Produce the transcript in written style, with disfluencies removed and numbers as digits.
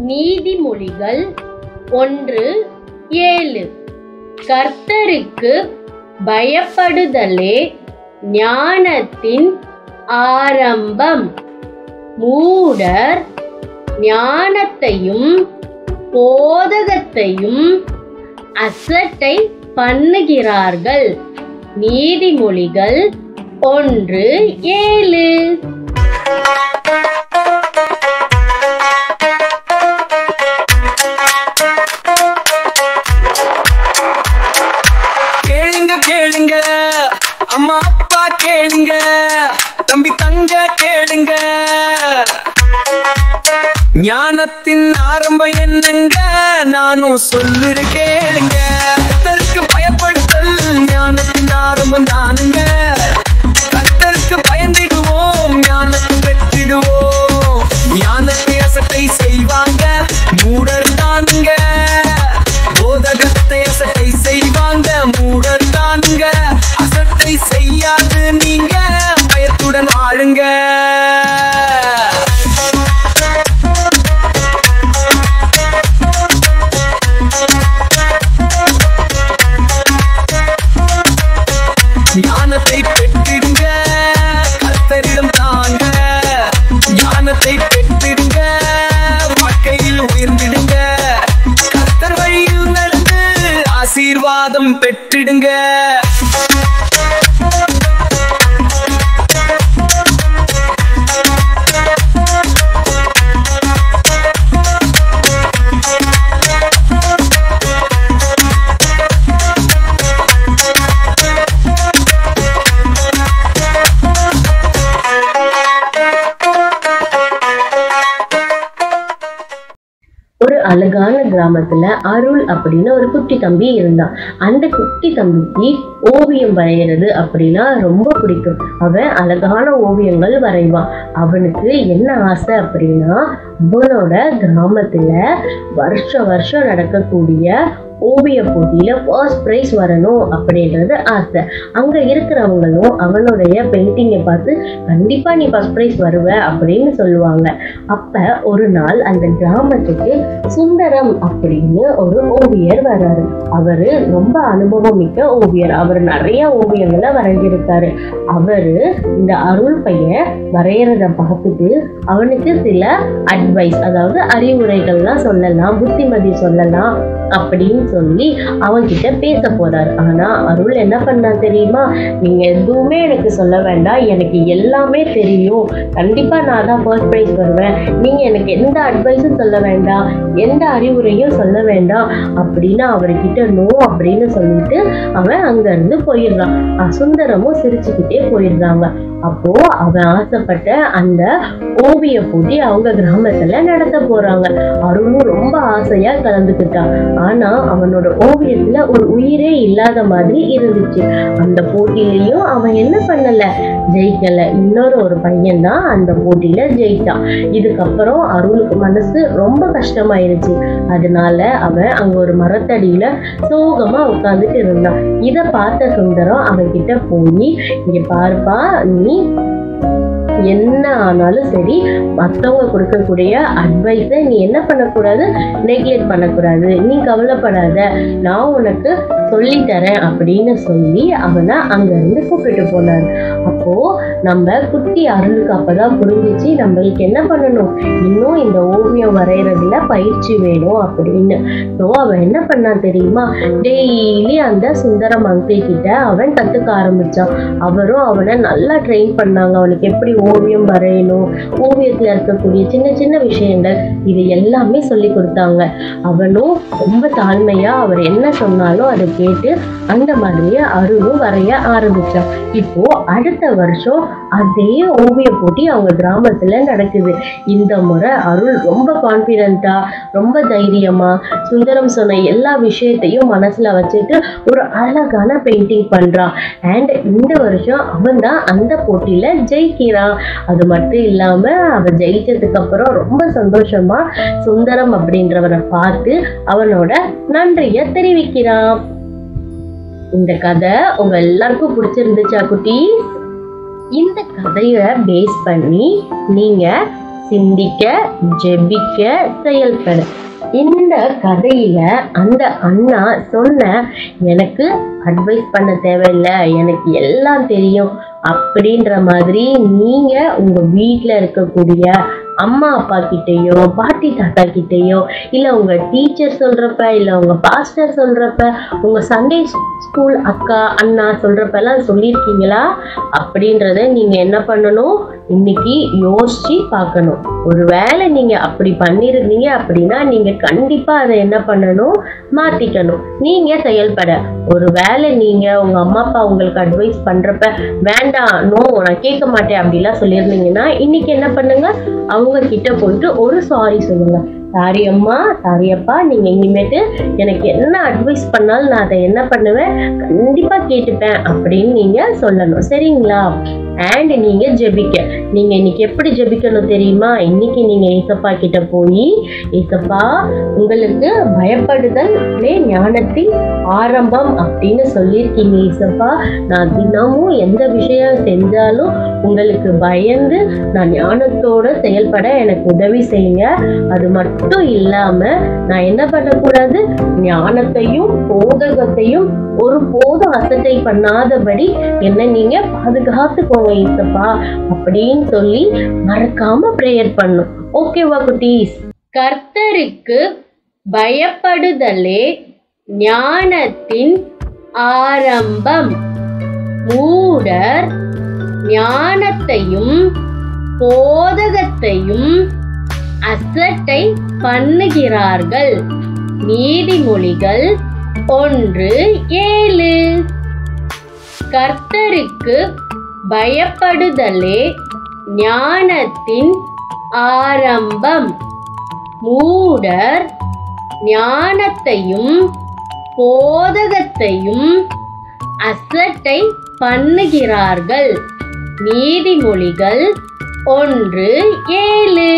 நீதிமொழிகள் 1:7. கர்த்தருக்கு பயப்படுதலே ஞானத்தின் ஆரம்பம். மூடர் ஞானத்தையும் போதகத்தையும் அசட்டை பண்ணுகிறார்கள். நீதிமொழிகள் 1:7. கேளுங்க அம்மா அப்பா கேளுங்க, தம்பி தங்க கேளுங்க, ஞானத்தின் ஆரம்பம் என்னங்க நானும் சொல்லுற கேளுங்க. கர்த்தருக்கு பயப்படுதல் ஞானத்தின் ஆரம்பம் தானுங்க. கர்த்தருக்கு பயந்திடுவோம், ஞானத்தை பெற்றிடுவோம். ஞானத்தை அசட்டை செய்வாங்க மூடர் தானுங்க. போதகத்தை அசட்டை செய்வாங்க மூடர் தானுங்க. அசட்டை செய்யாது நீங்க பயத்துடன் ஆளுங்க. ஞானத்தை பெற்றிடுங்க, கர்த்தரிடம் தாங்க. ஞானத்தை பெற்றிடுங்க, வாழ்க்கையில் உயர்ந்திடுங்க. கர்த்தர் வழியில் நடந்து ஆசீர்வாதம் பெற்றிடுங்க. ஒரு அழகான கிராமத்துல அருள் அப்படின்னு ஒரு குட்டி தம்பி இருந்தான். அந்த குட்டி தம்பிக்கு ஓவியம் வரைகிறது அப்படின்னா ரொம்ப பிடிக்கும். அவன் அழகான ஓவியங்கள் வரைவான். அவனுக்கு என்ன ஆசை அப்படின்னா, அவனோட கிராமத்துல வருஷம் நடக்கக்கூடிய ஓவிய போட்டியில ஃபர்ஸ்ட் பிரைஸ் வரணும் அப்படின்றது ஆசை. அங்க இருக்கிறவங்களும் அவனுடைய பெயிண்டிங்கை பார்த்து கண்டிப்பா நீ ஃபர்ஸ்ட் பிரைஸ் வருவ அப்படின்னு சொல்லுவாங்க. அப்ப ஒரு நாள் அந்த கிராமத்துக்கு சுந்தரம் அப்படின்னு ஒரு ஓவியர் வர்றாரு. அவரு ரொம்ப அனுபவம் மிக்க ஓவியர். அவர் நிறைய ஓவியங்களை வரைஞ்சிருக்காரு. அவரு இந்த அருள் பையன் வரைகிறத பார்த்துட்டு அவனுக்கு சில அட்வைஸ், அதாவது அறிவுரைகள்லாம் சொல்லலாம், புத்திமதி சொல்லலாம் அப்படின்னு சொல்லி அவன்கிட்ட பேச போறாரு. ஆனா அருள் என்ன பண்ணா தெரியுமா, நீங்க எதுவுமே எனக்கு சொல்ல வேண்டாம், எனக்கு எல்லாமே தெரியும், கண்டிப்பா நான் தான் ஃபர்ஸ்ட் பிரைஸ் வருவேன், நீங்க எனக்கு எந்த அட்வைஸும் சொல்ல வேண்டாம், எந்த அறிவுரையும் சொல்ல வேண்டாம் அப்படின்னு அவர்கிட்ட நோ அப்படின்னு சொல்லிட்டு அவன் அங்க இருந்து போயிடுறான். சுந்தரமும் சிரிச்சுக்கிட்டே போயிடுறாங்க. அப்போ அவன் ஆசைப்பட்ட அந்த ஓவிய போட்டி அவங்க கிராமத்துல நடத்த போறாங்க. அருளும் ரொம்ப ஆசையா கலந்துக்கிட்டான். ஆனா அவனோட ஓவியத்துல ஒரு உயிரே இல்லாத மாதிரி இருந்துச்சு. அந்த போட்டியிலையும் அவன் என்ன பண்ணல, ஜெயிக்கல. இன்னொரு ஒரு பையன் தான் அந்த போட்டியில ஜெயிச்சான். இதுக்கப்புறம் அருளுக்கு மனசு ரொம்ப கஷ்டமாயிருச்சு. அதனால அவன் அங்க ஒரு மரத்தடியில சோகமா உட்கார்ந்துட்டு இருந்தான். இத பார்த்த சுந்தரம் அவன் கிட்ட போய், இங்க பாருப்பா, நீ என்ன ஆனாலும் சரி, மற்றவங்க கொடுக்கக்கூடிய அட்வைஸை நீ என்ன பண்ணக்கூடாது, நெக்லெக்ட் பண்ணக்கூடாது, நீ கவலைப்படாத, நான் உனக்கு சொல்லித்தரேன் அப்படின்னு சொல்லி அவனை அங்கிருந்து கூப்பிட்டு போனார். அப்போ நம்ம குட்டி அருளுக்கு அப்பதான் புரிஞ்சிச்சு நம்மளுக்கு என்ன பண்ணணும், இன்னும் இந்த ஓவியம் வரைகிறதுல பயிற்சி வேணும் அப்படின்னு. ஸோ அவன் என்ன பண்ணான் தெரியுமா, டெய்லி அந்த சுந்தரம் அங்கிள் கிட்ட அவன் கத்துக்க ஆரம்பிச்சான். அவரும் அவனை நல்லா ட்ரெயின் பண்ணாங்க. அவனுக்கு எப்படி ஓவியம் வரையணும், ஓவியத்துல இருக்கக்கூடிய சின்ன சின்ன விஷயங்கள், இது எல்லாமே சொல்லி கொடுத்தாங்க. அவனும் ரொம்ப தாழ்மையா அவர் என்ன சொன்னாலும் அதை கேட்டு அந்த மாதிரியே அருளும் வரைய ஆரம்பிச்சான். இப்போ அடுத்த வருஷம் அதே ஓவிய போட்டி அவங்க கிராமத்துல நடக்குது. இந்த முறை அருள் ரொம்ப கான்பிடென்ட்டா, ரொம்ப தைரியமா சுந்தரம் சொன்ன எல்லா விஷயத்தையும் மனசுல வச்சுட்டு ஒரு அழகான பெயிண்டிங் பண்றான். அண்ட் இந்த வருஷம் அவன் தான் அந்த போட்டியில ஜெயிக்கிறான். அது மட்டும் இல்லாம அவன் ஜெயிச்சதுக்கு அப்புறம் ரொம்ப சந்தோஷமா சுந்தரம் அப்படின்றவனை பார்த்து அவனோட நன்றிய தெரிவிக்கிறான். இந்த கதை உங்க எல்லாருக்கும் பிடிச்சிருந்துச்சா குட்டீஸ்? இந்த கதையை பேஸ் பண்ணி நீங்க சிந்திக்க, ஜெபிக்க, செயல்பட. இந்த கதையில அந்த அண்ணா சொன்ன எனக்கு அட்வைஸ் பண்ண தேவையில்லை, எனக்கு எல்லாம் தெரியும் அப்படின்ற மாதிரி நீங்க உங்க வீட்டுல இருக்கக்கூடிய அம்மா அப்பா கிட்டயோ பாட்டி தாத்தா கிட்டயோ இல்ல உங்க டீச்சர் சொல்றப்ப இல்ல உங்க பாஸ்டர் சொல்றப்ப உங்க சண்டே ஸ்கூல் அக்கா அண்ணா சொல்றப்ப எல்லாம் சொல்லியிருக்கீங்களா அப்படின்றத நீங்க என்ன பண்ணணும், இன்னைக்கு யோசிச்சு பார்க்கணும். ஒருவேளை நீங்க அப்படி பண்ணிருந்தீங்க அப்படின்னா நீங்க கண்டிப்பா அதை என்ன பண்ணணும், மாத்திக்கணும். நீங்க செயல்பட. ஒருவேளை நீங்க உங்க அம்மா அப்பா உங்களுக்கு அட்வைஸ் பண்றப்ப வேண்டாம், நோ நான் கேட்க மாட்டேன் அப்படிலாம் சொல்லியிருந்தீங்கன்னா இன்னைக்கு என்ன பண்ணுங்க, அவங்க கிட்ட போயிட்டு ஒரு சாரி சொல்லுங்க. சாரி அம்மா, சாரி அப்பா, நீங்க இனிமேட்டு எனக்கு என்ன அட்வைஸ் பண்ணாலும் நான் அதை என்ன பண்ணுவேன், கண்டிப்பா கேட்டுப்பேன் அப்படின்னு நீங்க சொல்லணும். சரிங்களா? அண்ட் நீங்க ஜெபிக்க. நீங்க இன்னைக்கு எப்படி ஜெபிக்கணும் தெரியுமா? இன்னைக்கு நீங்க ஏசப்பா கிட்ட போய், ஏசப்பா உங்களுக்கு பயப்படுதல் ஞானத்தின் ஆரம்பம் அப்படின்னு சொல்லியிருக்கீங்க ஏசப்பா. நான் தினமும் எந்த விஷயம் செஞ்சாலும் உங்களுக்கு பயந்து நான் ஞானத்தோட செயல்பட எனக்கு உதவி செய்யுங்க. அது மட்டும் இல்லாம நான் என்ன பண்ணக்கூடாது, ஞானத்தையும் போதகத்தையும் ஒருபோதும் அசட்டை பண்ணாதபடி என்ன நீங்க பாதுகாத்துக்கோங்க ஏசப்பா அப்படின்னு சொல்லி மறக்காம பிரேயர் பண்ணும். ஓகேவா குட்டீஸ்? கர்த்தருக்கு பயப்படுதலே ஞானத்தின் ஆரம்பம். மூடர் ஞானத்தையும் போதகத்தையும் அசட்டை பண்ணுகிறார்கள். நீதிமொழிகள் 1:7. கர்த்தருக்கு பயப்படுதலே ஞானத்தின் ஆரம்பம். மூடர் ஞானத்தையும் போதகத்தையும் அசட்டை பண்ணுகிறார்கள். நீதிமொழிகள் 1:7.